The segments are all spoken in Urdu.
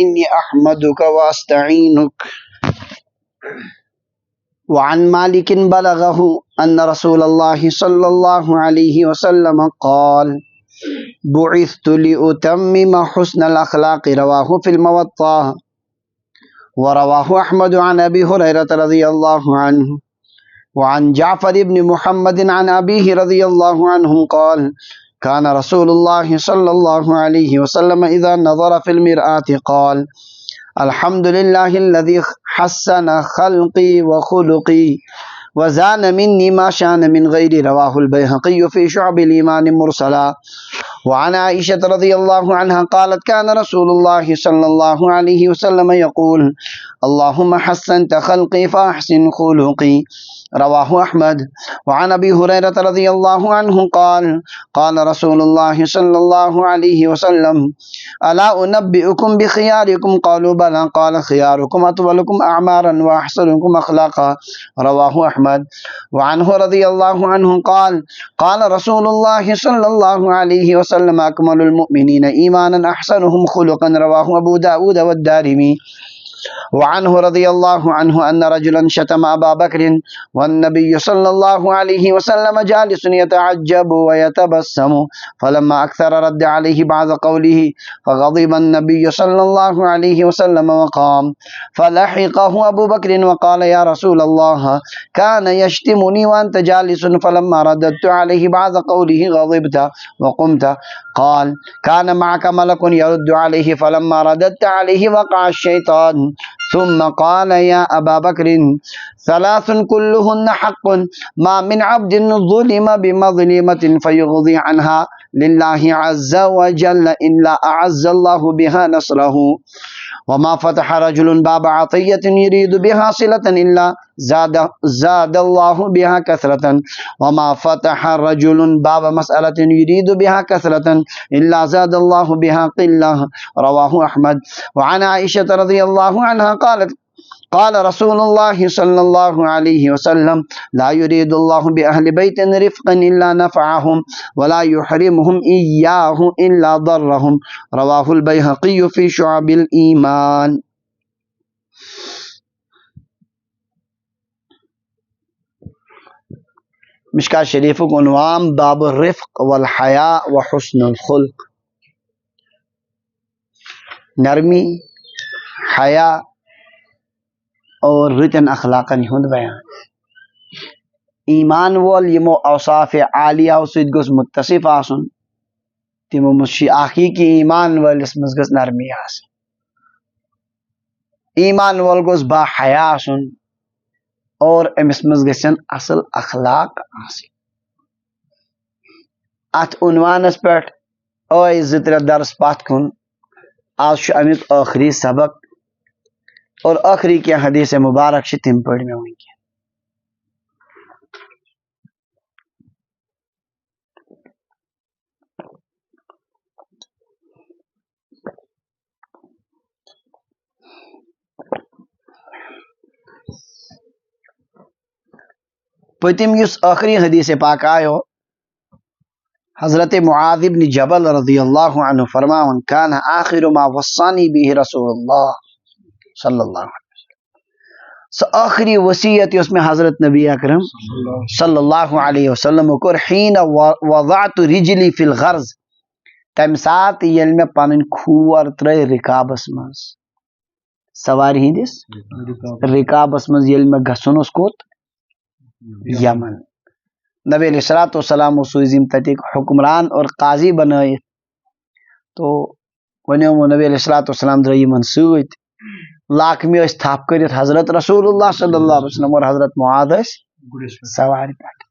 إني أحمدك وأستعينك. وعن مالك بلغه أن رسول الله صلى الله عليه وسلم قال بعثت لأتمم حسن الأخلاق. رواه في الموطأ. ورواه أحمد عن أبي هريرة رضي الله عنه وعن جعفر بن محمد عن أبيه رضي الله عنه قال كان رسول الله صلى الله عليه وسلم إذا نظر في المرآة قال الحمد لله الذي حسن خلقي وخلقي وزان مني ما شان من غيري. رواه البيهقي في شعب الإيمان مرسلا. وعن عائشة رضي الله عنها قالت كان رسول الله صلى الله عليه وسلم يقول اللهم حسنت خلقي فأحسن خلقي. رواه أحمد. وعن أبي هريرة رضي الله عنه قال قال رسول الله صلى الله عليه وسلم ألا أنبئكم بخياركم؟ قالوا بلى. قال خياركم أطولكم أعمارا وأحسنكم أخلاقا. رواه أحمد. وعنه رضي الله عنه قال قال رسول الله صلى الله عليه وسلم أكمل المؤمنين إيمانا أحسنهم خلقا. رواه أبو داود والدارمي. وعنه رضي الله عنه أن رجلا شتم أبا بكر والنبي صلى الله عليه وسلم جالس يتعجب ويتبسم فلما أكثر رد عليه بعد قوله فغضب النبي صلى الله عليه وسلم وقام فلحقه أبو بكر وقال يا رسول الله كان يشتمني وأنت جالس فلما رددت عليه بعد قوله غضبت وقمت. قال كان معك ملك يرد عليه فلما رددت عليه وقع الشيطان. ثم قال يا أبا بكر ثلاث كلهن حق ما من عبد ظلم بمظلمة فيغضي عنها لله عز وجل إلا أعز الله بها نصره. وما فتح رجل باب عطية يريد بها صلة إلا زاد الله بها كثرة. وما فتح رجل باب مسألة يريد بها كثرة إلا زاد الله بها قلة. رواه أحمد. وعن عائشة رضي الله عنها قالت قال رسول الله صلى الله عليه وسلم لا يريد الله بأهل بيت رفقا إلا نفعهم ولا يحرمهم إياه إلا ضرهم. رواه البيهقي في شعب الإيمان. مشکات شریف کو عنوان باب الرفق والحیاء وحسن الخلق. نرمی، حیا اور رتن اخلاقن ہند بیان. ایمان وول یمو اوصاف عالیہ سۭتۍ گوٚژھ متصف آسُن تمو منٛز چھُ حقیٖقی ایمان وٲلِس منٛز گٔژھ نرمی آسٕنۍ. ایمان وول گوٚژھ با حیا آسُن اور أمِس منٛز گژھن اصل اخلاق آسٕنۍ. اتھ عنوانس پٮ۪ٹھ ٲے 2-3 درس پتھ کُن. آز چھُ امیُک ٲخری سبق اور ٲخری کینٛہہ حدیث مبارک چھِ تِم پٔرۍ مےٚ وٕنکٮ۪ن. پٔتِم یُس ٲخری حدیث پاک آیو حضرت معاذ بن جبل رضی اللہ عنہ فرماوان کان آخر ما وصانی به رسول اللہ صلی اللہ علیہ وسلم. سۄ ٲخری وصیت یۄس مےٚ حضرت نبی اکرم صلی اللہ علیہ وسلم کوٚر حین وضعت رجلی فی الغرض، تمہِ ساتہٕ ییٚلہِ مےٚ پنٕنۍ کھور ترٲے رکابس منٛز، سوارِ ہٕنٛدِس رکابس منٛز ییٚلہِ مےٚ گژھُن اوس کوٚت؟ یمن. نبی علیہ الصلوۃ والسلام سوٗزِم تتِکۍ حکمران اور قاضی بنٲیِتھ. تو ونیومو نبی علیہ الصلوۃ والسلام درٛاے یِمن سۭتۍ. لاکمہِ ٲسۍ تھپھ کٔرِتھ حضرت رسول اللہ صلی اللہ علیہ وسلم اور حضرت معاذ ٲسۍ سوارِ پٮ۪ٹھ.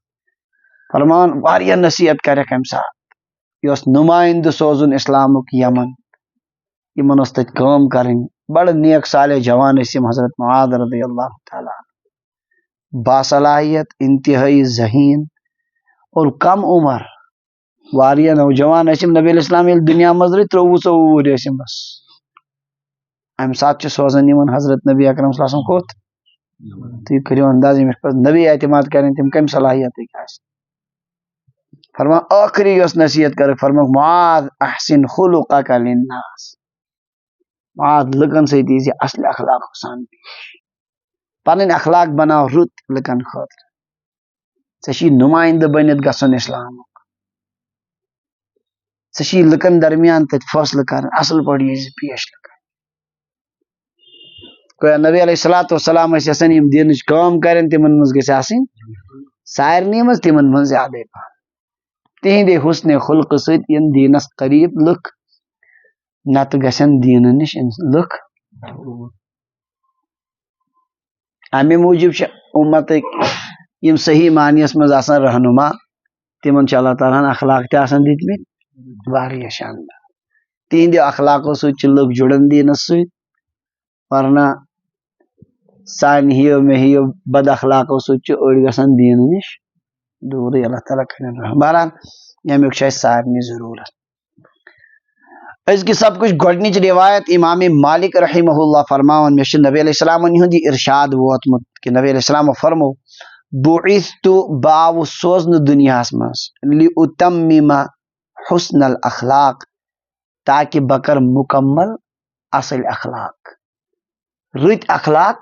فرمان واریاہ نصیحت کریکھ امہِ ساتہٕ. یہِ اوس نُمٲیندٕ سوزُن اسلامُک یمن، یِمن ٲس تتہِ کٲم کرٕنۍ. بڑٕ نیک صالح جوان ٲسۍ یِم حضرت معاذ رضی اللہ تعالیٰ عنہ. باصلاحیت، انتہائی ذہین اور کم عمر. واریاہ نوجوان ٲسۍ یِم. نبی علیہ السلام ییٚلہِ دُنیا منٛز درٛاے 23-24 وُہُرۍ ٲسۍ یِم بس. امہِ ساتہٕ چھِ سوزان یِمن حضرت نبی اکرم صلی اللہ علیہ وسلم کوٚت؟ تُہۍ کٔرِو انداز ییٚمِس پتہٕ نبی اعتماد کرن تِم کمہِ صلاحیت ہیٚکہِ آسہِ. فرمان ٲخری یۄس نصیحت کٔرٕکھ فرمٲوکھ معاذ احسن خلقک للناس. ماد لکن سۭتۍ یی اصل اخلاق سان پنٕنۍ اخلاق بناو رُت لُکن خٲطرٕ ژےٚ چھی نُمایندٕ بٔنِتھ گژھُن اِسلامُک ژےٚ چھی لُکن درمیان تتہِ فٲصلہٕ کرٕنۍ اصل پٲٹھۍ یی زِ پیش لُکن گویا نبی علیہ الصلوۃ والسلام ٲسۍ یژھان یِم دیٖنٕچ کٲم کرن تِمن منٛز گژھِ آسٕنۍ سارنٕے منٛز تِمن منٛز زیادَے پہن تِہنٛدِ حُسنِ خُلقہٕ سۭتۍ یِن دیٖنس قریٖب لُکھ نتہٕ گژھن دیٖنہٕ نِش لُکھ امہِ موٗجوٗب چھِ اُمتٕکۍ یِم صحیح معنیَس منٛز آسان رہنما تِمن چھِ اللہ تعالیٰ ہن اخلاق تہِ آسان دِتمٕتۍ واریاہ شاندار تِہنٛدِ اخلاقو سۭتۍ چھِ لُکھ جُڑان دیٖنس سۭتۍ ورنہ سانہِ ہِیو مےٚ ہِیو بد اخلاقو سۭتۍ چھِ أڑۍ گژھان دیٖنہٕ نِش دوٗرٕے اللہ تعالیٰ کٔرِنۍ رحم بہرحال ییٚمیُک چھُ اَسہِ سارنٕے ضروٗرت أزکہِ سب کچھ گۄڈنِچ روایت امام مالک رحمہ اللہ فرماوان مےٚ چھُ نبی علیہ السلامن ہُنٛد یہِ ارشاد ووتمُت کہِ نبی علیہ السلامو فرمو بُعِثتُ بہٕ آوُس سوزنہٕ دُنیاہس منٛز لِأُتَمِّمَ حُسْنَ الاخلاق تاکہِ بہٕ کرٕ مُکمل اصل اخلاق رٕتۍ اخلاق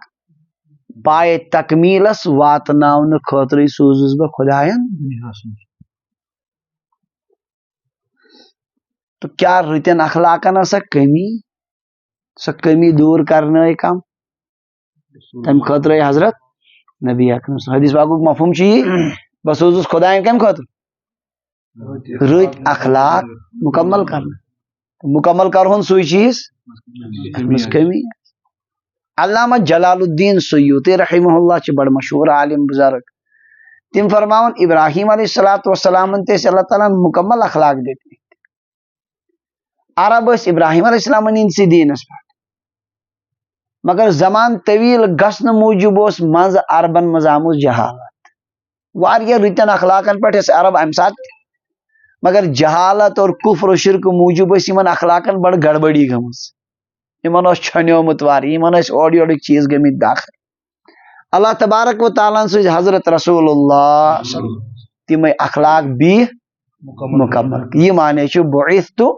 پایہِ تکمیٖلس واتناونہٕ خٲطرٕ سوٗزُس بہٕ خۄداین تہٕ کیٛاہ رٕتٮ۪ن اخلاقن ٲس سۄ کٔمی دوٗر کرنٲے کم تمہِ خٲطرٕ حضرت نبی اکرم حدیث پاکُک مفہوم چھُ یی بہٕ سوٗزُس خۄداین کمہِ خٲطرٕ رٕتۍ اخلاق مُکمل کرنہٕ مُکمل کرہون سُے چیٖز یتھ منٛز کٔمی علامہ جلال الدین سیوطی رحمہ اللہ چھِ بڑٕ مشہوٗر عالم بُزرگ تِم فرماوان ابراہیم علیہ الصلوۃ والسلامن تہِ ٲسۍ اللہ تعالیٰ ہن مُکمل اخلاق دِتمٕتۍ عرب ٲسۍ ابراہیم علیہ السلامن ہٕنٛدسٕے دیٖنس پٮ۪ٹھ مگر زمان طویٖل گژھنہٕ موٗجوٗب اوس منٛزٕ عربن منٛز آمٕژ جہالت واریاہ رٕتٮ۪ن اخلاقن پٮ۪ٹھ ٲسۍ عرب امہِ ساتہٕ تہِ مگر جہالت اور کُفر و شرکہٕ موٗجوٗب ٲسۍ یِمن اخلاقن بڑٕ گڑبڑی گٔمٕژ یِمن اوس چھۄنیومُت واریاہ یِمن ٲسۍ اورٕ یورٕکۍ چیٖز گٔمٕتۍ داخل اللہ تبارک و تعالیٰ ہن سٕنٛز حضرت رسول اللہ تِمے اخلاق بیٖہہ مکمل یہ معنی چھُ بعثتُ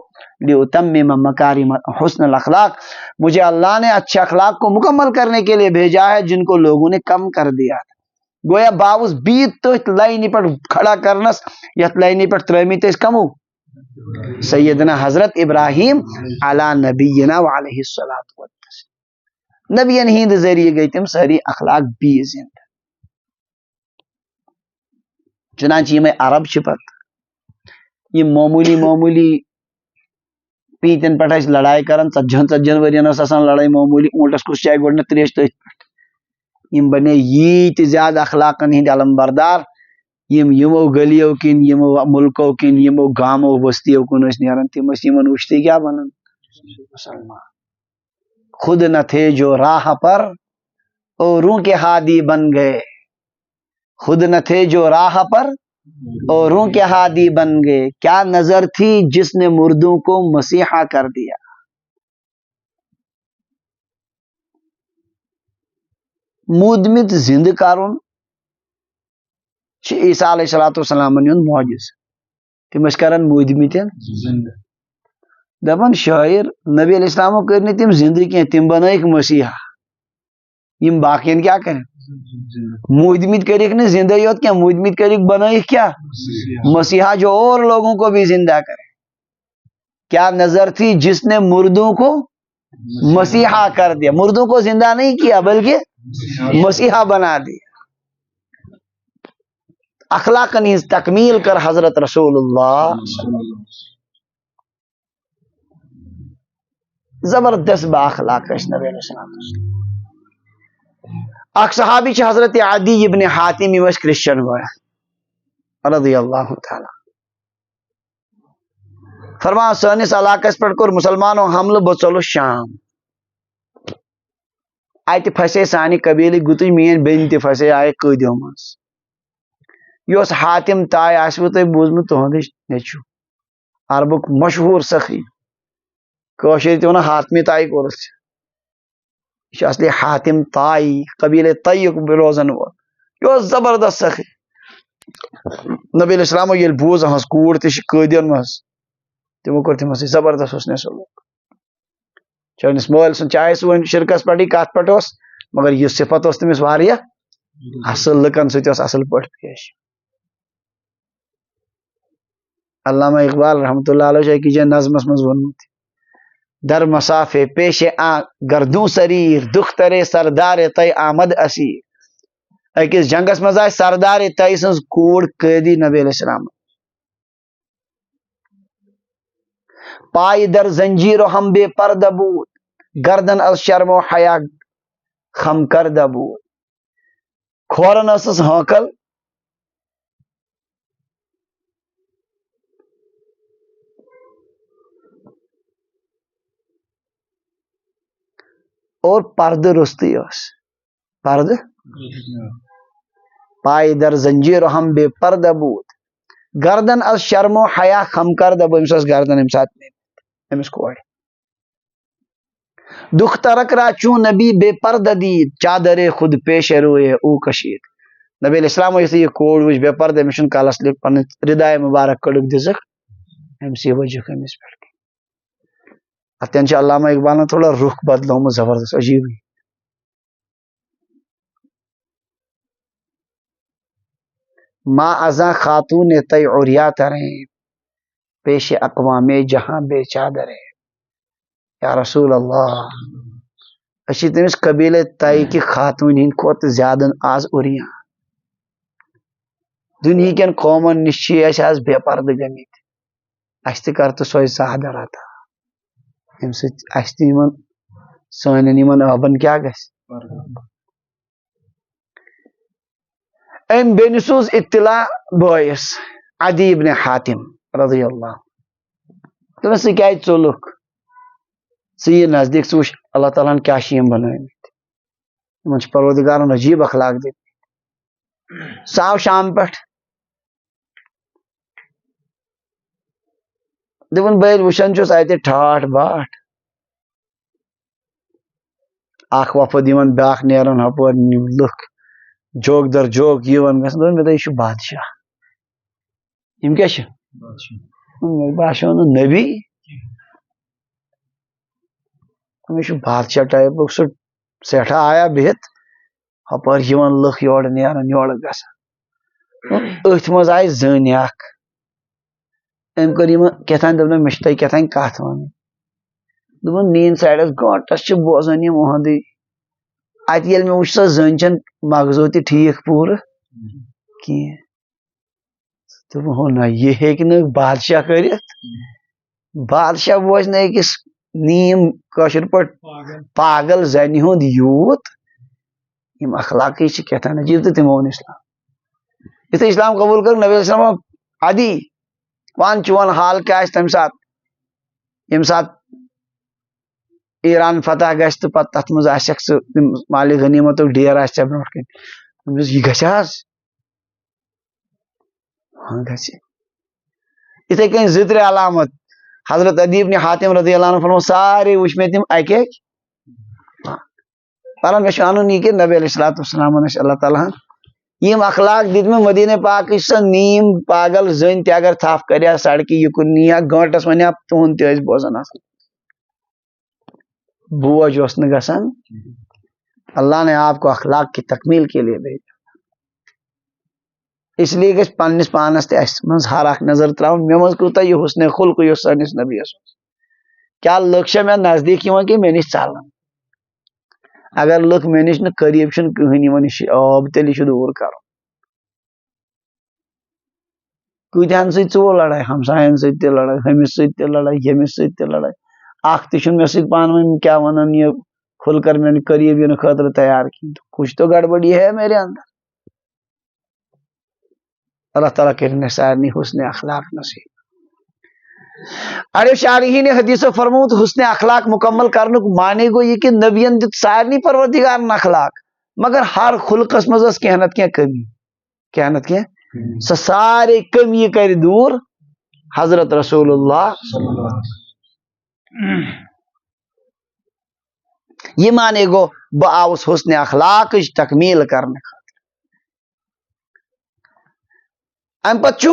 لِأُتَمِّمَ مکارم حسن الاخلاق مجھے اللہ نے اچھے اخلاق کو مکمل کرنے کے لیے بھیجا ہے جن کو لوگوں نے کم کر دیا تھا گویا باوس بیٖت تٔتھۍ لینہِ پٮ۪ٹھ کھڑا کرنس یتھ لینہِ پٮ۪ٹھ ترٲمٕتۍ ٲسۍ کمو سیدنا حضرت ابراہیم علی نبینا وعلیہ الصلوۃ والتسلیم نبین ہٕنٛدِ ذریعہ گٔے تِم سٲری اخلاق بیٚیہِ زِنٛدٕ چُنانچہ یِمے عرب چھِ پتہٕ یِم معموٗلی پیٖتٮ۪ن پٮ۪ٹھ ٲسۍ لڑایہِ کران 40 ؤرین ٲس آسان لڑٲے معموٗلی اوٗنٹس کُس چاے گۄڈٕنیتھ تریش تٔتھۍ پٮ۪ٹھ یِم بنے ییٖتۍ زیادٕ اخلاقن ہٕنٛدۍ علم بردار یِمو گلیو کِنۍ یِمو مُلکو کِنۍ یِمو گامو بستیو کُن ٲسۍ نیران تِم ٲسۍ یِمن وٕچھتٕے کیٛاہ بنان مسلمان خود نہ تھے جو راہ پر اوروں کے ہادی بن گئے خود نہ تھے جو راہ پر اوروں کے ہادی بن گئے کیا نظر تھی جس نے مردوں کو مسیحا کر دیا موٗدمٕتۍ زِنٛدٕ کرُن چھُ عیٖسیٰ علیہ الصلوۃ والسلامن ہُنٛد معجِز تِم ٲسۍ کران موٗدمٕتٮ۪ن دپان شٲعر نبی علیہ السلامو کٔرۍ نہٕ تِم زِنٛدٕ کینٛہہ تِم بنٲیِکھ مسیحا یِم باقین کیٛاہ کرن موٗدمٕتۍ کٔرِکھ نہٕ زِنٛدے یوت کینٛہہ موٗدمٕتۍ کٔرِکھ بنٲیِکھ کیٛاہ مسیحا جو اور لوگوں کو بھی زندہ کرے کیا نظر تھی جس نے مردوں کو مسیحا کر دیا مردوں کو زندہ نہیں کیا بلکہ مسیحا بنا دیا اخلاقن ہٕنٛز تکمیٖل کر حضرت رسول اللہ زبردست با اخلاق ٲسۍ نبی علیہ السلام اکھ صحابی چھِ حضرت عدی ابن حاتم یِم ٲسۍ کرسچن گویا رضی اللہ تعالیٰ فرمان سٲنِس علاقس پٮ۪ٹھ کوٚر مُسلمانو حملہٕ بہٕ ژوٚلُس شام اتہِ پھسے سانہِ قبیٖلٕکۍ گُتٕج میٲنۍ بیٚنہِ تہِ پھسے آیہِ قٲدیو منٛز یہِ اوس حاتم تاے آسوٕ تۄہہِ بوٗزمُت تُہنٛدٕے نیٚچوٗ عربُک مشہوٗر سخی کٲشِرۍ تہِ ونان حاتمہِ تایہِ کوٚرُس یہِ چھُ اصلی حاتم تائی قبیٖلے طیُک روزن وول یہِ اوس زبردست سخی نبی علیہ السلامو ییٚلہِ بوٗز أہنٛز کوٗر تہِ چھِ قٲدین منٛز تِمو کوٚر تِمن سۭتۍ زبردست حُسنِ سلوٗک چٲنِس مٲلۍ سُنٛد چاہے سُہ وۄنۍ شرکس پٮ۪ٹھٕے کتھ پٮ۪ٹھ اوس مگر یہِ صفت اوس تٔمِس واریاہ اصل لُکن سۭتۍ اوس اصل پٲٹھۍ پیش علامہ اقبال رحمۃ اللہ علیہ چھُ أکِس جایہِ نظمس منٛز ووٚنمُت در مسافے پیشے آ گردوں سریر دکھ ترے سردار طے آمد اسیر أکِس جنگس منٛز آسہِ سردار طے سٕنٛز کوٗر قٲدی نبی علیہ السلام پائے در زنجیرو ہم بے پردہ بود گردن از شرم و حیا خم کردہ بود کھورن ٲسٕس ہٲنکل اور پردٕ روٚستٕے ٲس پردٕ پائے در زنجیرو ہم بے پردہ بود گردن از شرم و حیا خم کردہ بود أمِس ٲس گردن اَمہِ ساتہٕ نٔرِتھ أمِس کورِ دکھ ترک را چون نبی بے پردہ دید چادر خود پیش روئے او کشید نبی علیہ السلام یُتھُے یہِ کوٗر وٕچھ بے پردٕ أمِس چھُنہٕ کلس پنٕنۍ رداے مُبارک کٔڑٕکھ دِژٕکھ أمسٕے ؤجِکھ أمِس پٮ۪ٹھ اتٮ۪ن چھُ علامہ اقبالن تھوڑا رُخ بدلومُت زبردست عجیٖبٕے ما ازاں خاتون طے عریا تریں پیش اقوام جہاں بے چادریں یا رسول اللہ أسۍ چھِ تٔمِس قبیٖلے طے کہِ خاتوٗنۍ ہِنٛدۍ کھۄتہٕ زیادٕ آز عُریان دُنہیٖکٮ۪ن قومن نِش چھِ أسۍ آز بے پردٕ گٔمٕتۍ اَسہِ تہِ کر تہٕ سۄے چادر عطا اَمہِ سۭتۍ اَسہِ تہِ یِمن سانٮ۪ن یِمن ٲبن کیٛاہ گژھِ أمۍ بیٚنہِ سوٗز اطلاع بٲیِس عدی ابن حاتم رضی اللہ دوٚپنس ژٕ کیٛازِ ژوٚلُکھ ژٕ یہِ نزدیٖک ژٕ وٕچھ اللہ تعالیٰ ہن کیٛاہ چھِ یِم بنٲومٕتۍ یِمن چھِ پروردگارن عجیٖب اخلاق دِتۍ سُہ آو شام پٮ۪ٹھ دوٚپُن بہٕ ییٚلہِ وٕچھان چھُس اَتہِ ٹھاٹھ باٹھ اکھ وۄپھد یِوان بیاکھ نیران ہُپٲرۍ یِم لُکھ جوک در جوک یِوان گژھان دوٚپُن مےٚ دوٚپ یہِ چھُ بادشاہ یِم کیٛاہ چھِ مےٚ باسیو نہٕ نبی مےٚ چھُ بادشاہ ٹایپُک سُہ سٮ۪ٹھاہ آیا بِہِتھ ہُپٲرۍ یِوان لُکھ یورٕ نیران یورٕ گژھان أتھۍ منٛز آیہِ زٔنۍ اکھ أمۍ کٔر یِمن کیٛاہتانۍ دوٚپنکھ مےٚ چھِ تۄہہِ کیٛاہتانۍ کتھ وَنٕنۍ دوٚپُن نیٖن سایڈس گٲنٛٹس چھِ بوزان یِم اُہُنٛدُے اَتہِ ییٚلہِ مےٚ وٕچھ سۄ زٔنۍ چھنہٕ مغزو تہِ ٹھیٖک پوٗرٕ کینٛہہ دوٚپُن ہُہ نہ یہِ ہیٚکہِ نہٕ بادشاہ کٔرِتھ بادشاہ بوزِ نہٕ أکِس نیٖم کٲشِر پٲٹھۍ پاگل زنہِ ہُنٛد یوٗت یِم اخلاقٕے چھِ کیٛاہتانۍ عجیٖب تہٕ تِمو اوٚن اسلام یُتھُے اسلام قبوٗل کوٚر نبی علیہ السلام عدی وَن چون حال کیٛاہ آسہِ تَمہِ ساتہٕ ییٚمہِ ساتہٕ ایران فتح گژھِ تہٕ پتہٕ تتھ منٛز آسٮ۪کھ ژٕ مالِ غنیٖمتُک ڈیر آسہِ ژےٚ برونٛٹھ کَنۍ دوٚپمَس یہِ گژھِ حظ گژھِ یِتھٕے کٔنۍ زٕ ترٛےٚ علامت حضرت عدی ابن حاتم رضی اللہ عنہ فرموو سارے وٕچھ مےٚ تِم اکہِ اکہِ پران مےٚ چھُ وَنُن یہِ کہِ نبی علیہ الصلوٰتُ وسلامن ٲسۍ اللہ تعالیٰ ہن یِم اخلاق دِتۍ مےٚ مدیٖنہ پاکٕچ سۄ نیٖم پاگل زٔنۍ تہِ اگر تھپھ کرِ ہا سڑکہِ یِکُن نی ہا گٲنٛٹس وَنہِ ہا تُہُنٛد تہِ ٲسۍ بوزان اصل بوج اوس نہٕ گژھان اللہ نے آپ کو اخلاق کی تکمیل کے لیے بھیجا اس لیے گژھِ پننِس پانس تہِ اَسہِ منٛز ہر اکھ نظر تراوُن مےٚ منٛز کوٗتاہ یہِ حُسنِ خُلق یُس سٲنِس نبیَس اوس کیٛاہ لُکھ چھا مےٚ نزدیٖک یِوان کہِ مےٚ نِش ژلان اگر لُکھ مےٚ نِش نہٕ قریٖب چھِنہٕ کٕہٕنۍ یِوان یہِ چھِ آب تیٚلہِ چھُ دوٗر کرُن کۭتہن سۭتۍ ژٕ لڑٲے ہمساین سۭتۍ تہِ لڑٲے ہُمِس سۭتۍ تہِ لڑٲے ییٚمِس سۭتۍ تہِ لڑٲے اکھ تہِ چھُنہٕ مےٚ سۭتۍ پانہٕ ؤنۍ کیٛاہ وَنان یہِ کھُل کر مےٚ قریٖب یِنہٕ خٲطرٕ تیار کِہیٖنۍ کچھ تو گڑبڑی ہے میرے اندر اللہ تعالیٰ کٔرِنۍ اَسہِ سارنٕے حُسنِ اخلاق نصیٖب اڑیو شارحیٖنِ حدیثو فرمووُت حُسنِ اخلاق مکمل کرنُک معنی گوٚو یہِ کہِ نبیَن دیُت سارنٕے پروردگارن اخلاق مگر ہر خُلقس منٛز ٲس کینٛہہ نتہٕ کینٛہہ کٔمی کینٛہہ نتہٕ کینٛہہ سۄ سارے کٔمی کرِ دوٗر حضرت رسول اللہ یہ معنی گوٚو بہٕ آوُس حُسنِ اخلاقٕچ تکمیٖل کرنہٕ خٲطرٕ امہِ پتہٕ چھُ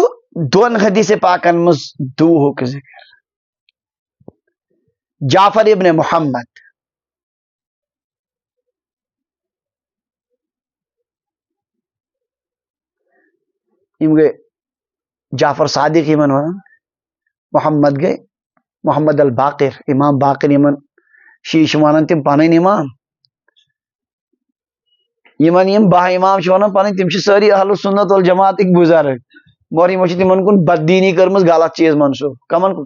دۄن حدیث پاکن منٛز دوٗہُک ذِکر جعفر ابن محمد. یم گئی جعفر صادق یمن ونان. محمد گئی محمد الباقر. امام باقر یمن شیش ونان تم پنن امام. یمن یم 10 امام ونان پنن تم ساری اہل سنت والجماعت بزرگ مگر یمو تمن کن بددینی کرمز غلط چیز منسوخ. کمن کن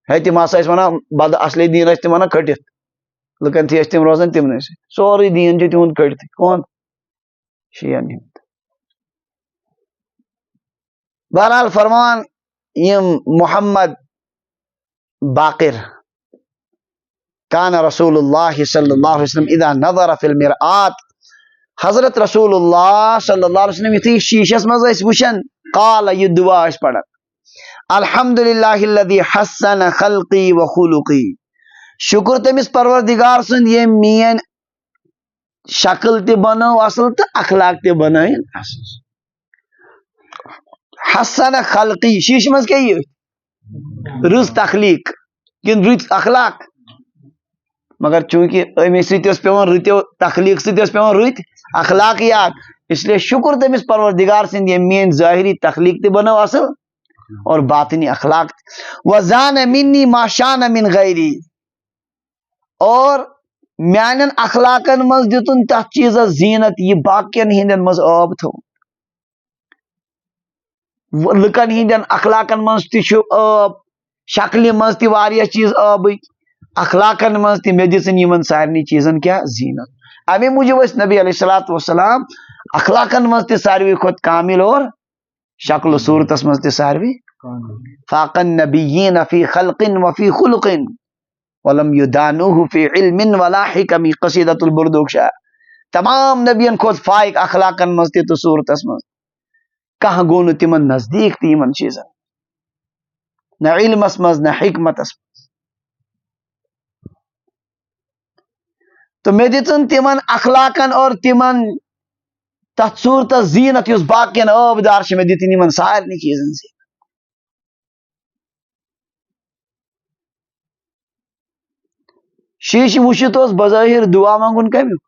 ہے تم ہسا ونان بد اصلی دین تم ونان کھٹت لکن تھی تم روزان تمن سوری دین تہد کھٹت. کون شیعن ہند. بہرحال فرمان یم محمد باقر کان رسول اللہ صلی اللہ علیہ وسلم اذا نظر فی المرآت. حضرت رسول اللہ صلی اللہ علیہ وسلم یتھی شیشس مز وچھن قال یہ دعا پڑھن الحمدللہ الذی حسن خلقی و خلقی. شکر تمس پروردگار سن یہ مین شکل تہ بنو اصل تو اخلاق تہ بنائن اصل. حسن خلقی شیش مز کیا یہ رز تخلیق کن رت اخلاق مگر چونکہ امی ست پیون رتو تخلیق ست پیون رت اخلاقیات اس لیے شکر تمس پروردگار سند یہ مین ظاہری تخلیق تہ بنو اصل اور باطنی اخلاق. وزان منی ما شان من غیری اور میانن اخلاقن مز دتن تھ چیز زینت یہ باقین ہندن مز آب تھو. لکن ہندن اخلاقن مز تہ آب شکل مز تہ واریاہ چیز آبک اخلاقن مز تہ مے دژن یمن سارنی چیزن کیا زینت. امی موجب اس نبی علیہ الصلوۃ والسلام اخلاقن مز تہ ساروی کھت کامل اور شکل و صورتس مز تہ ساروی فاق النبیین فی خلق وفی خلق ولم یدانوہ فی علم ولا حکم. قصیدۃ البردوک شاہ تمام نبین کھت فائق اخلاقن مز تہ صورتس مز کہاں گو نہ تمن نزدیک تہ یمن چیزن نہ علمس مز نہ حکمتس مز. تو مے دتن تمن اخلاقن اور تمن تت صورتس زینت اس باقین آبدار مے دتن یمن سارنی چیزن زینت. شیش وچھت اس بظاہر دعا منگن کمیک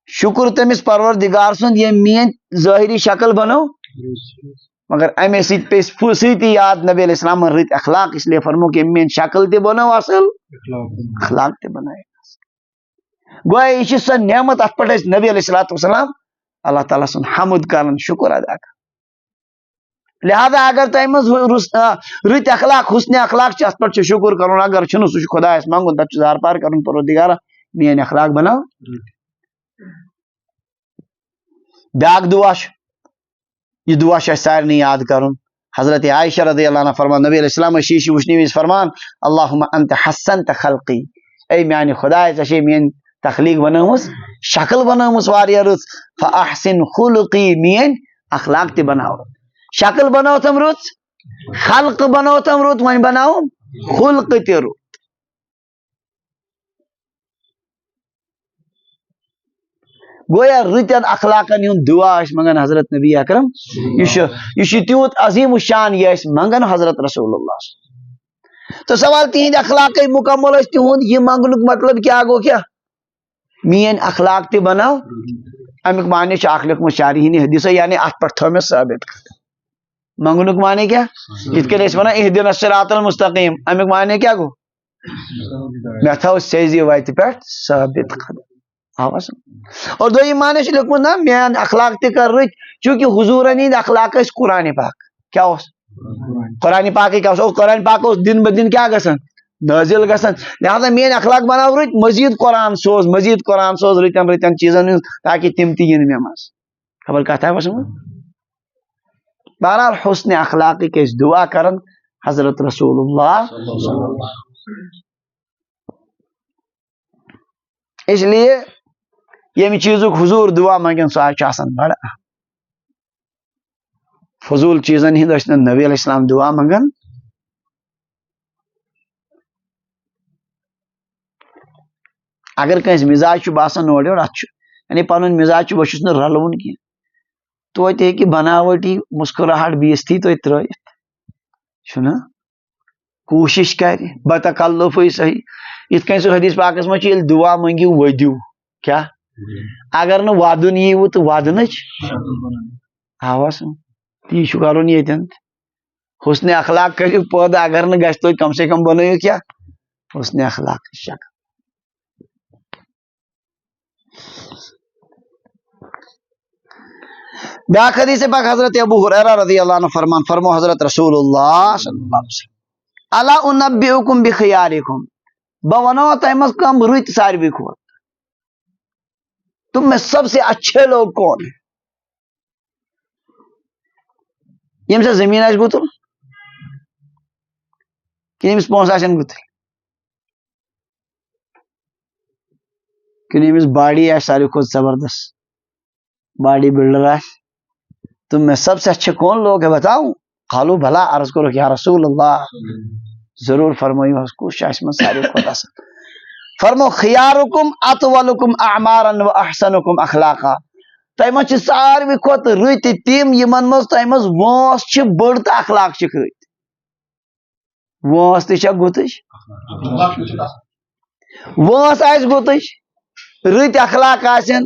شکر تمس پروردگار سند یہ مین ظاہری شکل بنو مگر امے ست یاد نبی علیہ السلام رت اخلاق اس لیے فرمو کہ مین شکل تہ بنو اصل اخلاق تہ بنائے. گویا یہ سہ نعمت ات پہ نبی علیہ الصلوۃ والسلام اللہ تعالیٰ سن حمد کرن شکر ادا کر. لہذا اگر تہ مز رت اخلاق حسن اخلاق ات پہ شکر کرن اگر چھ سہ خدایس منگن تب زار پار کرن پروردگارا مین اخلاق بناو. بیاکھ دعا یہ دعا سارنی یاد کرن. حضرت عائشہ رضی اللہ عنہ فرمان نبی علیہ السلام شیش وچھنی وز فرمان اللہم انت حسنت خلقی اے میانہ خدائے ژے مین تخلیق بنٲومٕژ شکل بنٲومٕژ واریاہ رٕژ فاحسن خلقی مین اخلاق تہ بناو. شکل بنٲوتھم رٕژ خلق بنٲوتھم رُت وۄنۍ بناوُم خلق تہ رُت. گویا رتن اخلاقن ہند دعا منگان حضرت نبی اکرم یہ تیوت عظیم الشان یہ منگان حضرت رسول اللہ. تو سوال تہند اخلاق مکمل تہد یہ منگنک مطلب کیا گو کیا مین اخلاق تہ بناو. امیک معنی اخ لیکھمت شارحین حدیث یعنی ات پہ تھو مے ثابت منگنک معنی کیا یت کن ونان اہدنا الصراط المستقیم امیک معنی کیا گو مے تھو سیزی وتہ پہ ثابت قدم. اور دو معنی لیکھمت نا میان اخلاق تہ کر رت چونکہ حضورن ہند اخلاق قرآن پاک کیا قرآن پاک کیا اور قرآن پاک دن بہ دن کیا گژھان نازل گژھان. لہذا مین اخلاق بناو رت مزید قرآن سوز رتن رتن چیزن تاکہ تم تہ ین مے مز خبر کتھ آ سمجھ. بہرحال حسن اخلاق دعا کرن حضرت رسول اللہ. اس لیے یم چیزک حضور دعا منگن سہ بڑا فضول چیزن ہند نبی علیہ السلام دعا منگن. اگر کنس مزاج باسان اور ات یعنی پن مزاج بہت نا رلون کی توتہ ہیکہ بناوٹی مسکراہٹ بیس تھی تھی ترٲیِتھ چھُنا کوشش کر بتکلف صحیح یت کن سو حدیث پاکس مجھ دعا منگیو ودیو کیا اگر نہ ودن یو تو ودنچ آواز تی کرن یتن حسن اخلاق کرو پید اگر نہ گھس تو کم سے کم بنو کیا حسن اخلاق شکل بیاکھ حدیث پاک حضرت ابو ہریرہ رضی اللہ عنہ فرمو حضرت رسول اللہ صلی اللہ علیہ وسلم الا انبئکم بخیارکم بہ ونو تہ مز کم رت ساروی کھوت تم میں سب سے اچھے لوگ کون ہیں یم سے زمین آس گتل کہ یمس پونس آسن گتل کہ یمس باڈی آس ساروی کھوت زبردست باڈی بلڈر آس تم میں سب سے اچھے کون لوگ ہیں بتاؤں قالو بھلا عرض کرو یا رسول اللہ ضرور فرمائیو کس من ساروی کھوت اصل فرمو خیارکم اطولکم اعمارا و احسنکم اخلاقا تہ مز ساروی کھوت رت تم یمن مز تہ مز وانس بڑ تو اخلاق چھ رت وانس تہ گتج وانس آس گتج رت اخلاق آسن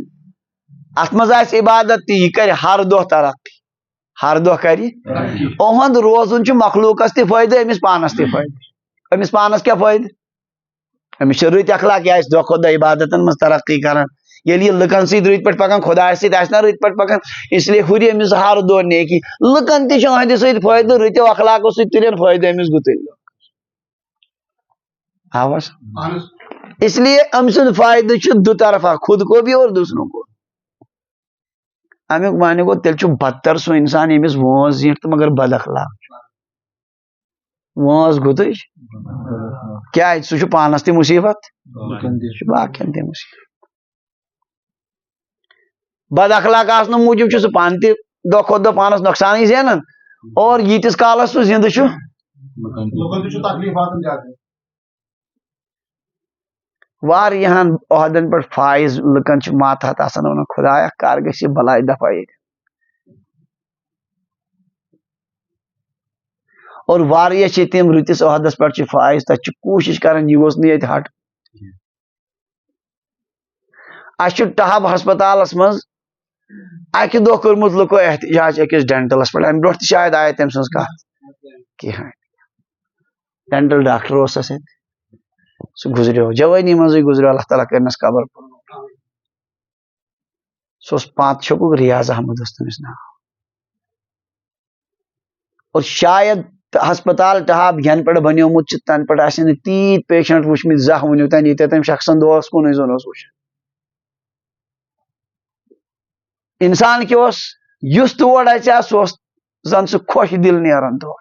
ات مز آس عبادت تی یہ کر ہر دہ ترقی ہر دہ کر اہد روزن چھ مخلوقس تہ فائدہ امس پانس تہ فائدہ امس پانس کیا فائدہ امس رت اخلاق یہ دہ کھت دہ عبادتن مز ترقی کران یل یہ لکن ست رت پہ پکان خدا ست رت پہ پکان اس لیے ہر امس ہر دہ نیکی لکن تہ اہد ست فائدہ رتو اخلاقو ست تلین فائدہ امس گتل آواز اس لیے ام سند فائدہ دو طرفہ خود کو بھی اور دوسروں کو امیک معنی گو تیل بدتر سو انسان یمس وانس زیٹ تو مگر بد اخلاق وانس گتج کیا سہ پانس تہ مصیبت باقین تہ مصیبت بد اخلاق آسن موجود سہ پان تہ دہ کھت دہ پانس نقصان زینان اور یتس کالس سہ زندہ واریاہن عہدن پہ فائز لکن ماتحت آسان ونان خدایا کر گژھِ بلائی دفاع اور واریاہ چھ تم رتس عہدس پہ فائز تک کوشش کران یہ گوس نہ ہٹ اس ٹہب ہسپتالس مز اکہ دہ کورمت لکو احتجاج اکس ڈینٹلس پہ ام برو تہ شاید آئے تم سن کت کہین ڈینٹل ڈاکٹر اس سہ گزریو جوانی مز گزریو اللہ تعالیٰ کرنس قبر سہ پانت شکوک ریاض احمد تمس ناو اور شاید ہسپتال ٹہاب ین پہ بنیومت تن پہ تیت پیشنٹ وچمت زہ ونیو تین یت تم شخصن دہس کن زن وچ انسان کیا اس تور اچھا سہ زن سہ خوش دل نیران تور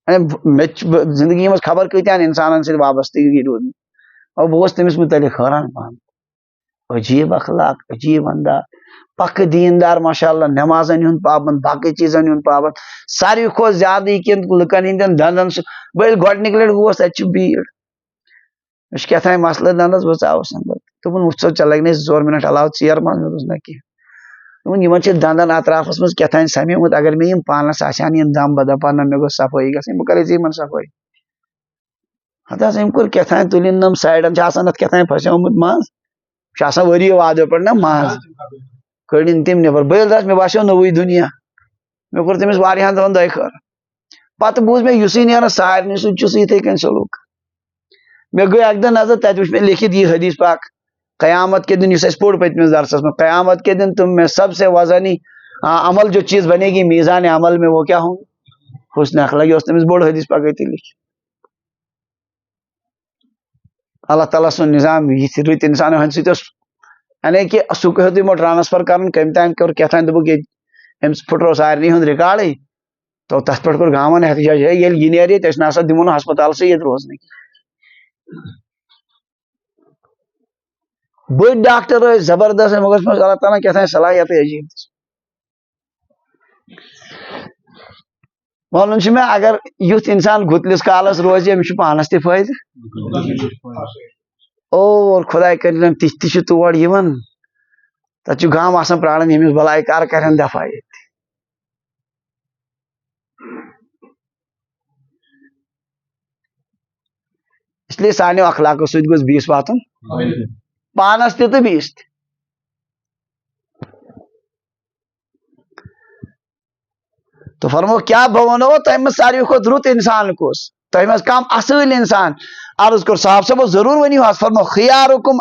زندگی مز خبر کتان انسانن ست وابستگی روزم اور بہت تمس متعلق حیران پان عجیب اخلاق عجیب انداز پک دیندار ماشاء اللہ نمازن ہند پابند باقی چیزن ہند پابند ساروی کھت زیادہ یہ لکن ہند دندن بل گۄڈنِک لٹہِ گوس تتہِ بھیڑ مےٚ چھُ کیٛاہ مسلہٕ دندس بہٕ ژاوُس اندر دوٚپُن وٕچھ ژٕ لگہِ نہٕ 2 منٹ علاوٕ ژیر منٛز مےٚ دوٚپُس نہ کینٛہہ دوٚپُن یِمن چھِ دندن اطرافس منٛز کیٛاہ سمیومُت اگر مےٚ یِم پانس آسہن یِم دم بہٕ دپہٕ نہ مےٚ گوٚژھ صفٲیی گژھٕنۍ بہٕ کرے ژےٚ یِمن صفٲیی ہتہٕ حظ أمۍ کوٚر کیٛاہ تُلِنۍ نم سایڈن چھِ آسان اتھ کیٛاہ پھسیومُت منٛز چھُ آسان ؤریو وادو پٮ۪ٹھ نہ منٛز کٔڑِنۍ تِم نٮ۪بر بٔلۍ درٛاس مےٚ باسیو نوٚوُے دُنیا مےٚ کوٚر تٔمِس واریاہن دۄہن دۄیہِ خٲر پتہٕ بوٗز مےٚ یُسٕے نیران سارنٕے سۭتۍ چھُ سُہ یِتھٕے کٔنۍ سلوٗک مےٚ گٔے اکہِ دۄہ نظر تتہِ وٕچھ مےٚ لیکھِتھ یہ حدیث پاک قیامت کے دن اس پوٚر پٔتمِس درسس میں قیامت کے دن تم میں سب سے وزنی عمل جو چیز بنے گی میزان عمل میں وہ کیا ہوں حسن اخلاق یہ تمس بوڑ حدیث پاک تی لکھ اللہ تعالیٰ سن نظام یہ رت انسان ہند ست یعنی کہ سہ ہیوت یمو ٹرانسفر کرن کم تام کور کیا دپک یہ امس پھٹرو سارنی ہند ریکارڈے تو تر پہ کور گامن احتجاج ہے یل یہ نیرے تس نسا دمو نا ہسپتال سے یہ روزنے بڑ ڈاکٹر زبردست مگر اللہ تعالیٰ کیا صلاحیت عجیب ون میں اگر یھ انسان گتلس کالس روزِ امس پانس تہ فائدہ اور خدا کرن تہ تور تت گام آسان پرارن یمس بلائی کر کرن دفاع اس لیے سانو اخلاقو ست گوس بیس واتن پانس تہ بیس تہ. تو فرمو کیا بہ ونو تہ مز ساروی کھت رت انسان کس تہ مز کم اصل انسان. عرض کر صاحب صاحب ضرور ونیو حس. فرمو خیارکم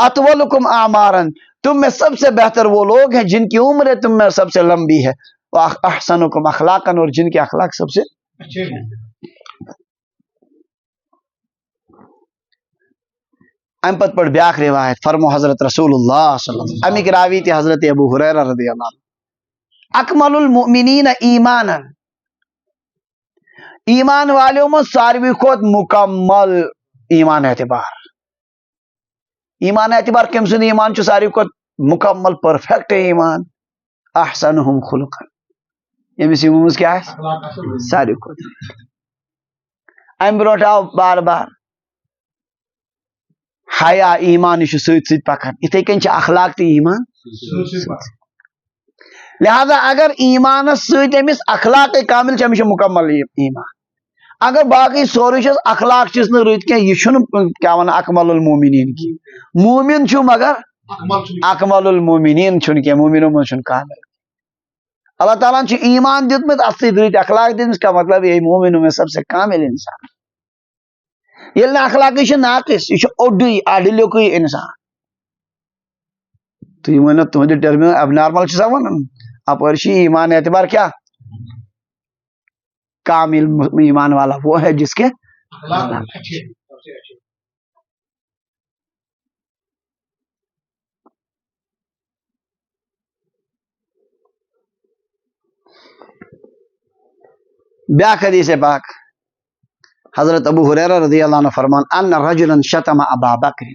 اطولکم اعمارن، تم میں سب سے بہتر وہ لوگ ہیں جن کی عمر تم میں سب سے لمبی ہے. احسنکم اخلاقا، اور جن کے اخلاق سب سے اچھے ہیں. ام پت پڑھ بیاکھ روایت. فرمو حضرت رسول اللہ صلی اللہ علیہ وسلم امیک راوی تی حضرت ابو ہریرہ رضی اللہ عنہ، اکمل المؤمنین ایمانا، ایمان والوں میں ساروی کھت مکمل ایمان اعتبار. ایمان اعتبار کم سند ایمان چھ ساروی کھت مکمل پرفیکٹ ایمان. احسنہم خلقا، یمس ایمان کیا ہے ساروی کھت. ام برونٹ آو بار بار حیا ایمان یہ ست ست پکان، اتھے کن اخلاق تی ایمان. لہذا اگر ایمانس ست امس اخلاق کامل چھ امس مکمل ایمان. اگر باقی سوری چھ اخلاق چھ نا رت کی، یہ کیا ون اکمل المومنین کی. مومن چھ مگر اکمل المومنین چھ کی، مومنوں من چھ کامل. اللہ تعالیٰ نے ایمان دیتمت ات ست رت اخلاق دس کا مطلب یہ مومنوں میں سب سے کامل انسان. یل نا اخلاق یہ ناقص، یہ اوڈی اڈلیک انسان. تو یہ ون تہند ٹرم اب نارمل سا ون اپرشی ایمان اعتبار کیا کامل ایمان والا وہ ہے جس کے بیاکھ حدیث پاک. حضرت ابو ہریرہ رضی اللہ عنہ فرمان ان رجلا شتم ابا بکر،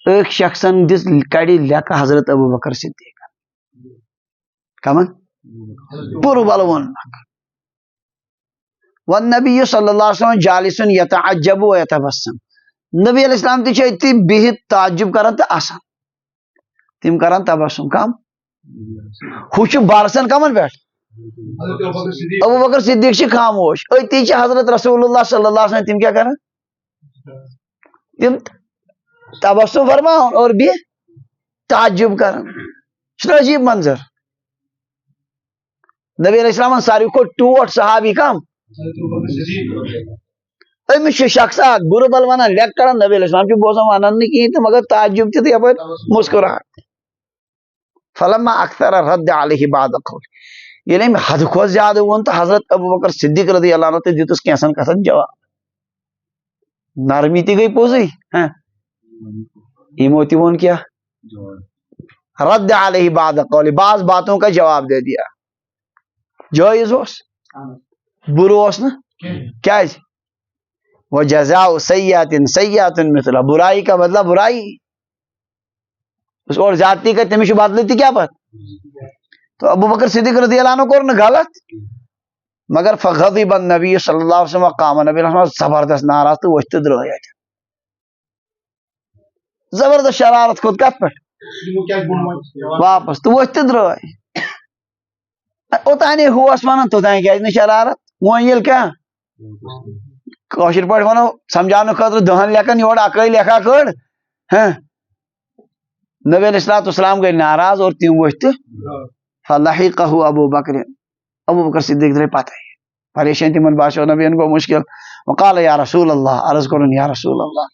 ایک شخصن دس کڑی لیکھا حضرت ابو بکر صدیق کمن پور بلون. والنبی صلی اللہ علیہ وسلم جالس یتعجب و یتبسم، نبی علیہ السلام تی تی بہت تعجب کران تو آسان تم کران تبسم کم. خوش بارسن کمن پہ ابو بکر صدیق سے خاموش. اتی حضرت رسول اللہ صلی اللہ علیہ وسلم تم کیا کرن تم تبسم فرماؤ اور بھی تعجب کرن. عجیب منظر. نبی علیہ السلام ساروی کو ٹوٹ صحابی کم امس شخص بر بل ونان لیک کڑان نبی علیہ السلام کی بوزان ونان نہیں کہیں مگر تعجب تھی یپ مسکراہٹ. فلما اکثر رد علیہ بعد قول، یعنی حد کھت زیادہ ون تو حضرت ابو بکر صدیق رضی اللہ عنہ دتس کینسن کتن جواب. نرمی تی گئی پوزی ایمو تی ون کیا رد علیہ بعد قول، بعض باتوں کا جواب دے دیا. جائز برو نا کیا وہ جزاء سیئات سیئات مثلا، برائی کا بدلہ برائی. اور ذاتی کا تمہیں بدلتی تھی کیا بات. تو ابو بکر صدیق رضی اللہ عنہ کو غلط، مگر فغضب النبی صلی اللہ علیہ وسلم وقام، نبی علیہ وسلم زبردست ناراض تو وجتد رہا ہے زبردست شرارت خود کت پہ واپس تو وجتد رہا ہے. اوتانے ہوس ونان توتانے کیا شرارت وہ یل کیا کوشر پہ ونو سمجھانے خاطر دہن لیکن یور اکائی لیکھا کڑ. ہاں نبی علیہ السلام گئی ناراض اور تم وچت. فلحقہ ابو بکر، ابو بکر صدیق درے پتہ ہے پریشان تمن باشو نبی ان کو مشکل. وقال یا رسول اللہ، عرض کرن یا رسول اللہ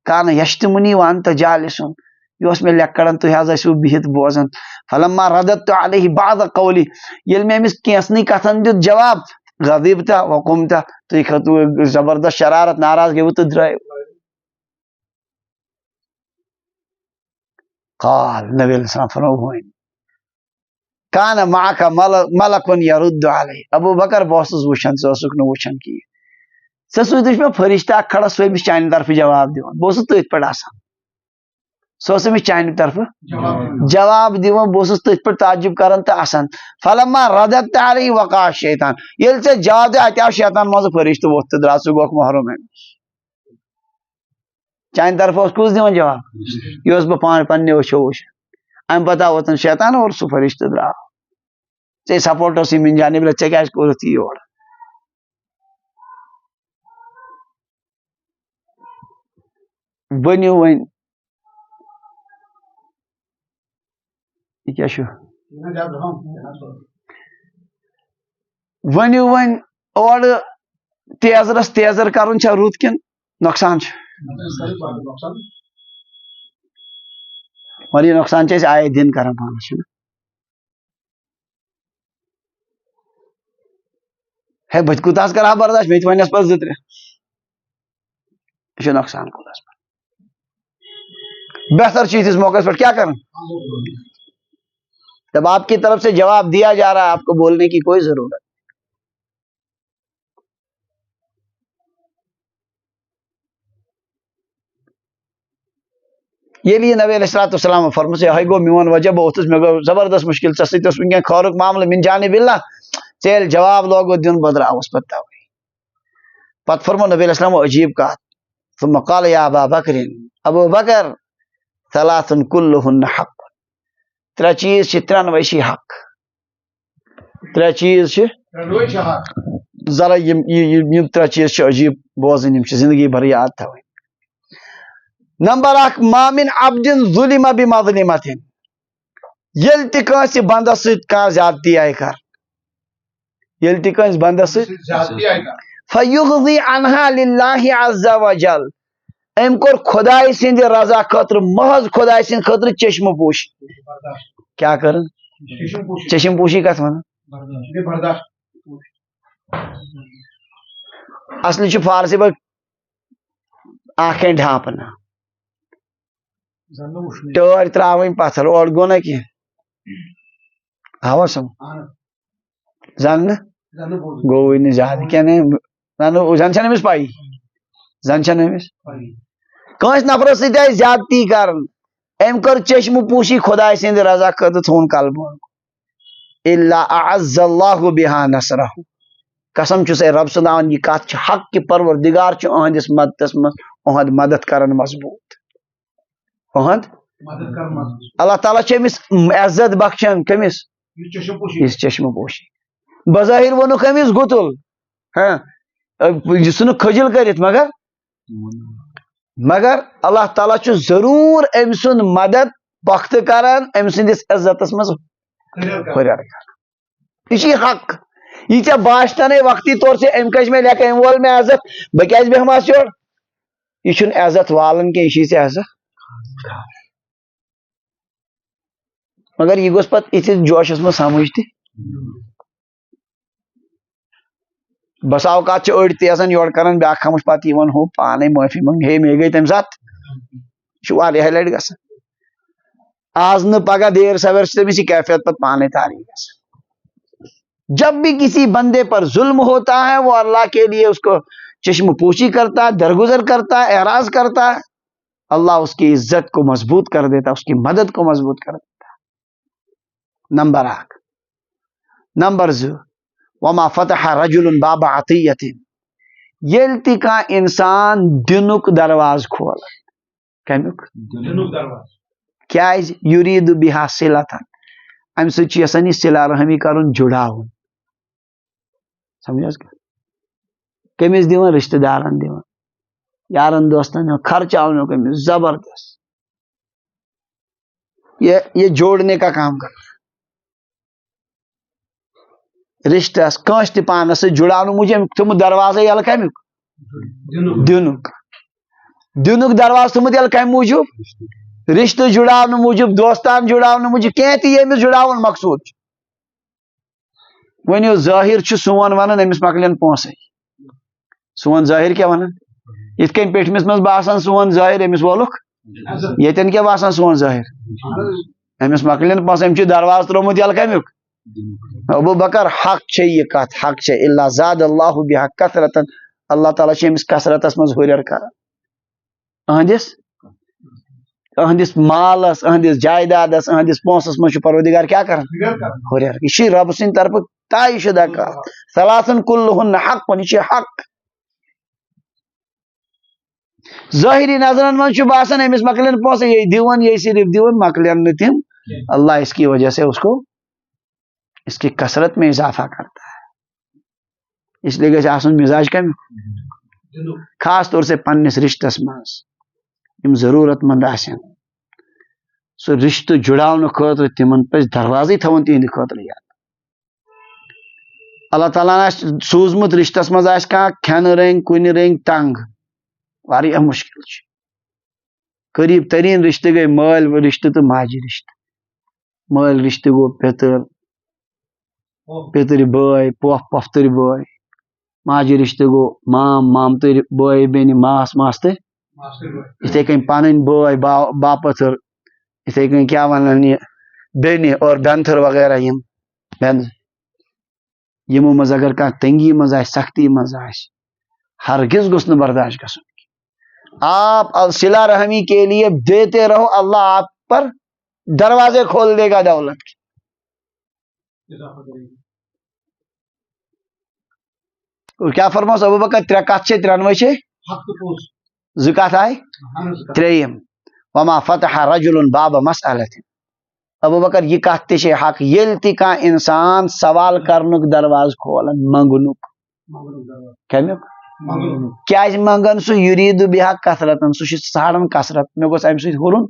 کان یشتمنی وانت جالسن، یہ اس میں لیک کڑن تو حضا سو بہت بوزن. فلما رددت علیہ بعض قولی، یل میں امس کینسنی کتن دیت جواب غضبت وقمت تو زبردست شرارت ناراض گئی تو درائے. قال نبی علیہ السلام فرمائے کان معک ملک یرد علیہ، ابو بکر بوسس وچھن سوسک نہ وچھن کی سوس میں فرشتہ کھڑا سو امس چانہ طرف جواب دیوان. بوسس تھی پہ آسان سو امس چانہ طرف جواب دیوان، بوسس تھی پہ تعجب کران تو آسان. فلما رددت علیہ وقع شیطان، یل سے جواب دے اتیا شیطان مز فرشتہ ووت تو درا سو گوک محروم ہے. چانہ طرف اس کس دیوان جواب یہ بہ پان پنہ وچھو وچھان. ام پتہ ووتن شیطان اور سو فرشتہ درا ے سپورٹ سی من جانب ے کیا کورت یور. ونیو ون یہ کیا چھو ونیو ون اور تیزرس تیزر کرن چھا رود کن نقصان چھ اور یہ نقصان چھ آئے دن کرن پانس چھنا ہے بت کوتاس کرا برداشت میں ونس پر زتر یہ نقصان کوتاس پر بہتر چیز اس موقع پر کیا کریں جب آپ کی طرف سے جواب دیا جا رہا ہے آپ کو بولنے کی کوئی ضرورت. یہ لیے نبی علیہ السلام فرمو سے ہے گو میون وجہ بہتس میں گو زبردست مشکل ثت ونکین خورک معاملہ من جانب اللہ ژیل جواب لوگو دن بدراوس پتہ پت فرمو نبی علیہ السلام عجیب کات ثم قال یا ابا بکر ابو بکر ثلاث كلهن حق ترے چیز چھ ترنوشی حق ترے چیز چھ ذرا یم ترے چیز چھ عجیب بوزن یم چھ زندگی بھر یاد تھویں. نمبر 1 ما من عبد ظلم بمظلمت یل تہ کانس بندس ست کان زیادتی آئی کر یل تہ کانس بندس ست فیغضی عنها للہ عز وجل ام کور خدای سند رضا خاطر محض خدای سند خاطر چشم پوشی کیا کرن چشم پوشی کت ون اصل چھ فارسی پہ آنکھیں ڈھانپنا ٹور تراوین پتھر اور گو نا کی آوا سم زن گو زیادہ کیا نہیں زن چھن امس پائی زن چھن امس کانس نفرس ست زیادتی کرن ام کر چشم پوشی خدای سند رضا خاطر تھون قلب الا اعز اللہ بها نصرہ قسم چھس رب سدان یہ کت حق کہ پروردگار چھ اہندس مددس مز اہند مدد کرن مضبوط اہند اللہ تعالیٰ چھ امس عزت بخشان کمس اس چشم پوشی بظاہر ونک امس گتل ہاں سن کھجل کرت مگر اللہ تعالیٰ چھ ضرور ام سن مدد پخت کران ام سندس عزتس مز ہریر کر یہ حق یہ ٹھیک باشتنے وقتی طور سے ام کش میں لیکن ام وول میں عزت بہ کیاز بیہماس یور یہ چھن عزت والن کی یہ عزت مگر یہ گوس پت اتھس جوشس من سمجھ تہ بس اوقات اڑ تیزان یور کران بیاکھ خاموش پتہ یہ ہو پانے معافی منگ ہے مے گئی تم سات واریاہ لٹ گژھان آز نہ پگہ دیر سویر سے تمس یہ کیفیت پت پانے تاری گژھان. جب بھی کسی بندے پر ظلم ہوتا ہے وہ اللہ کے لیے اس کو چشم پوشی کرتا ہے درگزر کرتا ہے اعراض کرتا ہے اللہ اس کی عزت کو مضبوط کر دیتا ہے اس کی مدد کو مضبوط کر دیتا ہے. نمبر 1 نمبر 2 وما فتح رجل باب عطیت یل تہ کان انسان دنک درواز کھول کمیک کیا یرید بها صلتن ام سچ یسن صلہ رحمی کرن جڑاون سمجھس کمس دیوان رشتہ دارن دیوان یارن دوستن خرچاؤن کمس زبردست یہ جوڑنے کا کام کر رشتہ کانس تہ پانس سے جڑاؤن مجھے تم دروازہ یل کمیک دنک دروازہ تم یل کم موجود رشتہ جڑاؤن موجود دوستان جڑاؤن موجود کی تہ یمس جڑاؤن مقصود ونیو ظاہر چھ سون ونان امس مکلین پونسے سون ظاہر کیا ونان ات کن پیٹھمس مز باسان سون ظاہر امس وولک یتن کیا باسان سون ظاہر امس مکلین پونسے ام چھ دروازہ ترومت یل کمیک ابو بکر حق چھ یہ کت حق چھ الا زاد اللہ بها کثرتا اللہ تعالیٰ چھ امس کثرتس مز ہریر کران اہندس مالس اہندس جائیدادس اہندس پونسس مز پروردگار کیا کران ہریر یہ رب سند طرف طے شدہ کت ثلاثن كلهن حق یہ حق ظاہری نظرن من باسان امس مکلین پونسے یہ دیون یہ صرف دیون مکلین نہ تم اللہ اس کی وجہ سے اس کو اس کی کثرت میں اضافہ کرتا ہے. اس لیے گھس آسن مزاج کم خاص طور سے پنس رشتس مز یم ضرورت مند آسن سو رشتہ جڑاؤن خاطر تمن پہ دروازے تھون تہند خاطر یاد اللہ تعالیٰ سوزمت رشتس مز کھین رنگ کن رنگ تنگ واریاہ مشکل قریب ترین رشتہ گئی مال رشتہ تو ماجی رشتہ مال رشتہ گو پیتر پیتر بٲے پۄفتٕرۍ بٲے ماجی رشتہ گو مام مامتٕرۍ بٲے بیٚنہِ ماس ماستٕرۍ یِتھے کٔنۍ پنٕنۍ بٲے باپتھٕر یِتھے کٔنۍ کیاہ ونان یہِ بیٚنہِ اور بینتھٕر وغیرہ یم بینز یمو مز اگر کانٛہہ تنگی مز آسہِ سختی مز آسہِ ہرگز گوٚژھ نہٕ برداشت گژھُن آپ صلہ رحمی کے لیے دیتے رہو اللہ آپ پر دروازے کھول دے گا دولت کے اور کیا فرماس ابو بکر ترے کتھ چھے ترنوے چھے زٕ کتھ آئے ترٛیٚیِم وما فتح رجل باب مسألة ابو بکر یہ کتھ تہِ چھے حق ییٚلہِ تہِ کانٛہہ انسان سوال کرنُک دروازٕ کھولان منگنُک کمیُک کیازِ منگان سُہ یریٖدُ بِہا کثرتن سُہ چھُ ژھانڈان کثرت مےٚ گوٚژھ امہِ سۭتۍ ہُرُن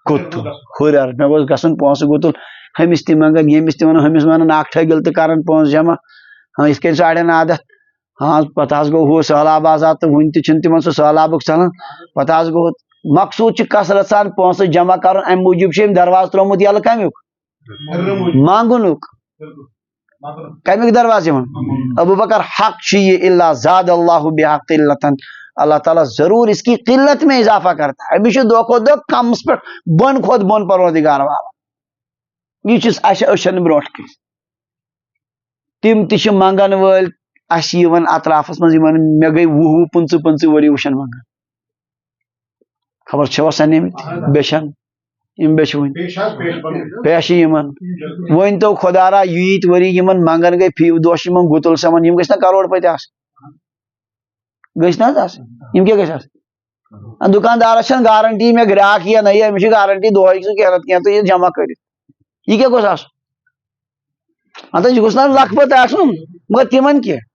گُتُل ہُریر مےٚ گوٚژھ گژھُن پونٛسہٕ گُتُل ہُمِس تہِ منگان ییٚمِس تہِ ونان ہُمِس ونان اکھ ٹھٔگِل تہٕ کران پونٛسہٕ جمع ہاں یِتھ کٔنۍ ساڑٮ۪ن عادت ہاں پتہٕ حظ گوٚو ہُہ سہلاب آزاد تہٕ وُنہِ تہِ چھُنہٕ تِمن سُہ سہلابُک ژلان پتہٕ حظ گوٚو مقصوٗد چھُ کثرت سان پونٛسہٕ جمع کرُن امہِ موٗجوٗب چھُ أمۍ دروازٕ ترٛوومُت یَلہٕ کمیُک منگنُک کمیُک دروازٕ یِوان ابو بکر حق چھُ یہ اللہ زاد اللہ بہا قلتن اللہ تعالیٰ ضرور اس کی قلت میں اضافہ کرتا ہے امس دہ کھۄتہٕ دۄہ کمس پہ بن کھۄتہٕ بۄن پروردگار والا یہ اسہ أچھن برونٛٹھ کن تم تہ منگن وٲلۍ اسہِ یِوان اطرافس منٛز یِوان مےٚ گٔے 20 25 ؤری وٕچھان منگان خبر چھوا سنیمٕتۍ بیچھن یم بیچ ون پیش یمن ون تو خدا را ییت ؤری یمن منگن گٔے فی دۄہ چھِ یمن گُتُل سمان یم گژھِ نا کروڑ پتہِ آسٕنۍ گژھِ نہ حظ آسٕنۍ یم کیٛاہ گژھِ آسٕنۍ دُکاندارس چھنہٕ گارنٹی مےٚ گراک یا نہ یہِ أمِس چھِ گارنٹی دۄہے سُہ کینٛہہ نتہٕ کینٛہہ تہٕ یہِ جمع کٔرِتھ یہِ کیٛاہ گوٚژھ آسُن مطلب یہِ گوٚژھ نا لکھ پتہٕ آسُن مگر تِمن کینٛہہ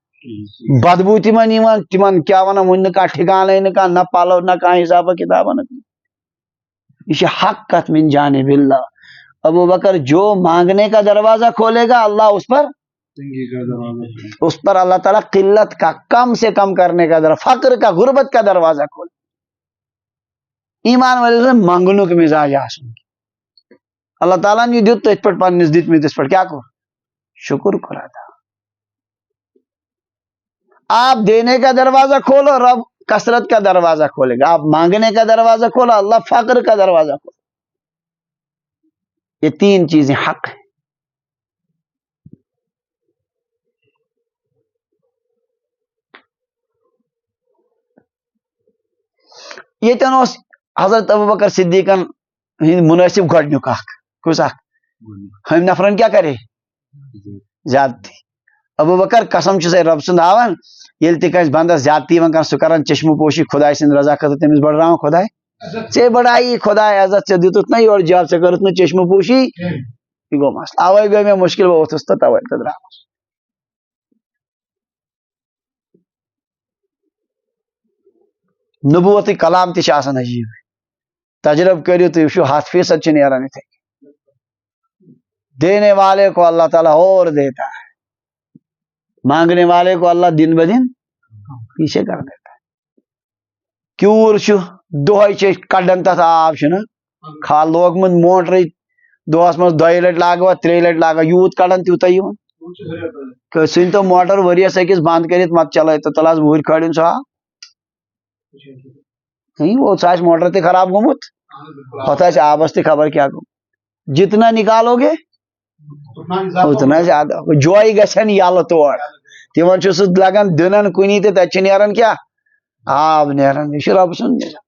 بدبوٗ تِمن یِوان تِمن کیٛاہ ونان وُنہِ نہٕ کانٛہہ ٹھِکانٕے نہٕ کانٛہہ نہ پلو نہ کانٛہہ حسابہ کتابہ نہ یہ چھِ حق کتھ من جانب اللہ ابو بکر جو مانگنے کا دروازہ کھولے گا اللہ اس پر اللہ تعالیٰ قلت کا کم سے کم کرنے کا دروازہ فقر کا غربت کا دروازہ کھولے ایمان والے سے منگنک مزاج آسن اللہ تعالیٰ نے دیت تتھ پہ پنس دتمتس پہ کیا کور شکر کر ادا آپ دینے کا دروازہ کھولو رب کثرت کا دروازہ کھولے گا آپ مانگنے کا دروازہ کھولو اللہ فقر کا دروازہ کھولے یہ تین چیزیں حق ہیں یہ حضرت ابوبکر صدیقن مناسب گۄڈنیُک اکھ کُس اکھ ہم نفرن کیا کرے زیادتی ابوبکر قسم چھُ رب سُنٛد ہاوان ییٚلہِ تہِ کٲنٛسہِ بنٛدس زیادتی یِوان کران سُہ کران چشمہٕ پوشی خۄداے سٕنٛدِ رضا خٲطرٕ تٔمِس بڑراوان خۄداے ژےٚ بڑایی خۄداے عزت ژےٚ دِتُتھ نا یورٕ جاب ژےٚ کٔرٕتھ نہٕ چشمہٕ پوشی یہ گوٚو مسلہٕ اوے گٔے مےٚ مُشکل بہٕ ووٚتھُس تہٕ توے تہٕ درٛاوُس نبوتٕکۍ کلام تہِ چھِ آسان عجیٖب تجرب کٔرِو تُہۍ وٕچھِو 100% چھِ نیران یِتھے دینے والے کو اللہ تعالیٰ اور دیتا ہے مانگنے والے کو اللہ دن بدن پیچھے کر دیتا ہے کیوٗر چھُ دۄہے چھِ أسۍ کڑان تتھ آب چھُنہ کھال لوگمُت موٹرٕے دۄہس منٛز 2 لٹہِ لاگوا 3 لٹہِ لاگوا یوٗت کڑان تیوٗتاہ یِوان ژھٕنۍ تو موٹر ؤریس أکِس بند کٔرِتھ مت چلٲے تو تل حظ وُہٕرۍ کھٲلِن سُہ آب وہ سُہ آسہِ موٹر تہِ خراب گوٚمُت پتہٕ آسہِ آبس تہِ خبر کیٛاہ گوٚمُت جتنا نکالو گے اتنا زیادہ جوے گژھن یلہٕ تور تمن چھُ سُہ لگان دٕنن کُنی تہٕ تتہِ چھُ نیران کیٛاہ آب نیران یہِ چھُ رۄبہٕ سُنٛد نظام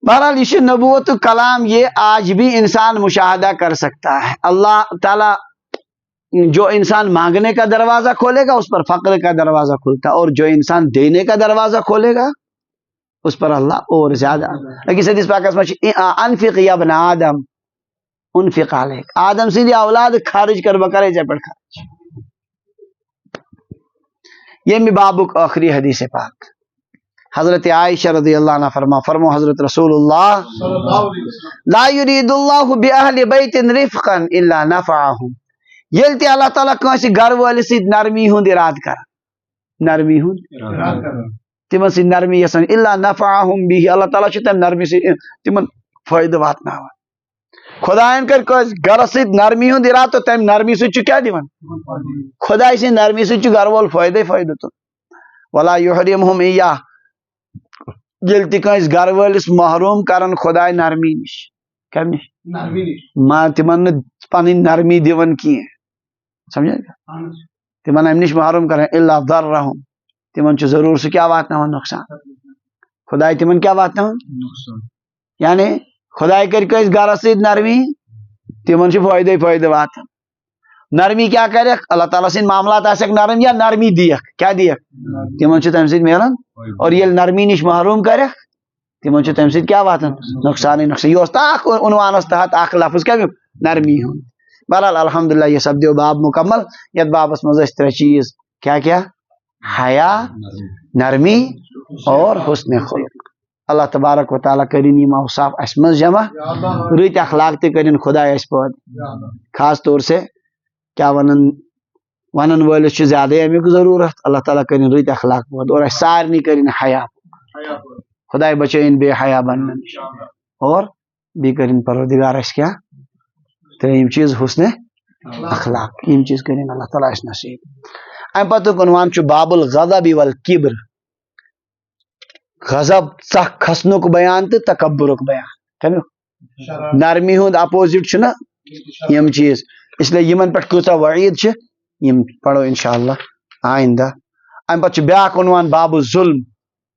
بہرحال یہ چھُ نبوت کلام یہ آج بھی انسان مشاہدہ کر سکتا ہے اللہ تعالیٰ جو انسان مانگنے کا دروازہ کھولے گا اس پر فقر کا دروازہ کھلتا ہے اور جو انسان دینے کا دروازہ کھولے گا اس پر اللہ اور زیادہ أکِس حدیث پاکس منٛز چھِ انفق یا ابن آدم انفق علیک آدم سندی اولاد خارج کر بکرے جے پر خارج یہ میں بابک آخری حدیث پاک حضرت عائشہ رضی اللہ عنہ فرمو حضرت رسول اللہ لا یرید اللہ بأہل بیت رفقا الا نفعهم یل تی اللہ تعالیٰ کنسی گھر والی سید نرمی ہند اراد کر نرمی ہند تمن سی نرمی یسن الا نفعهم به اللہ تعالیٰ چھ تم نرمی سی تمن فائدہ واتناوان خدائن کر گھر سید نرمی ہند اراد تو تم نرمی سے کیا دیوان خدا سی نرمی سے گھر وول فائدہ فائدہ تو ولا یحرمهم ایاہ یل تہ کنس گھر ولس محروم کرن خدائے نرمی نش کم نش ما تمن پن نرمی دون کی سمجھا تمن ام نش محروم کرن الا ضررهم تمن چھ ضرور سے کیا واتناون نقصان خدائے تمن کیا واتناون یعنی خدائے کر کنس گھر سید نرمی تمن چھ فائدہ فائدہ واتن نرمی کیا کرک اللہ تعالیٰ سن معاملات آسک نرم یا نرمی دیک کیا دیک تمن چھ تم سید میلن اور یہ نرمی نش محروم کرک تمن چھ تم سید کیا واتن نقصان نقصان یہ اخ عنوان تحت اخ لفظ کیا نرمی ہوں بہرحال الحمدللہ یہ سب دیو باب مکمل یت بابس مز ترے چیز کیا حیا نرمی اور حسن خلق اللہ تبارک و تعالیٰ کرین یہ اوصاف اس مز جمع رت اخلاق تے کرین خدا اس پود خاص طور سے کیا ونن ولس چھ زیادہ امیک ضرورت اللہ تعالیٰ کرین رت اخلاق پود اور سارنی کرین حیا خدا بچین بے حیا بنن اور بھی کرین پروردگار اس کیا تریم چیز حسن اخلاق یم چیز کرین اللہ تعالیٰ اس نصیب ام پتہ عنوان چھ باب الغضب والکبر غضب سخ کھسنک بیان تو تکبرک بیان کمیو نرمی ہند اپوزٹ چھ یم چیز اس لیے یمن پہ کتا وعید چھ یم پڑھو انشاءاللہ آئندہ ام پتہ بیاکھ عنوان باب الظلم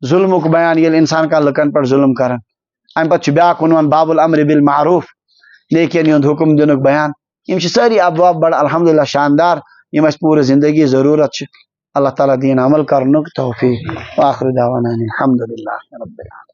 ظلمک بیان یل انسان کا لکن پر ظلم کرن ام پتہ بیاکھ عنوان باب الامر بالمعروف لیکن ہند حکم دنک بیان یم ساری ابواب بڑا الحمدللہ شاندار یم اس پورے زندگی ضرورت چھ اللہ تعالیٰ دین عمل کرنک توفیق وآخر دعوانا الحمدللہ رب العالمین.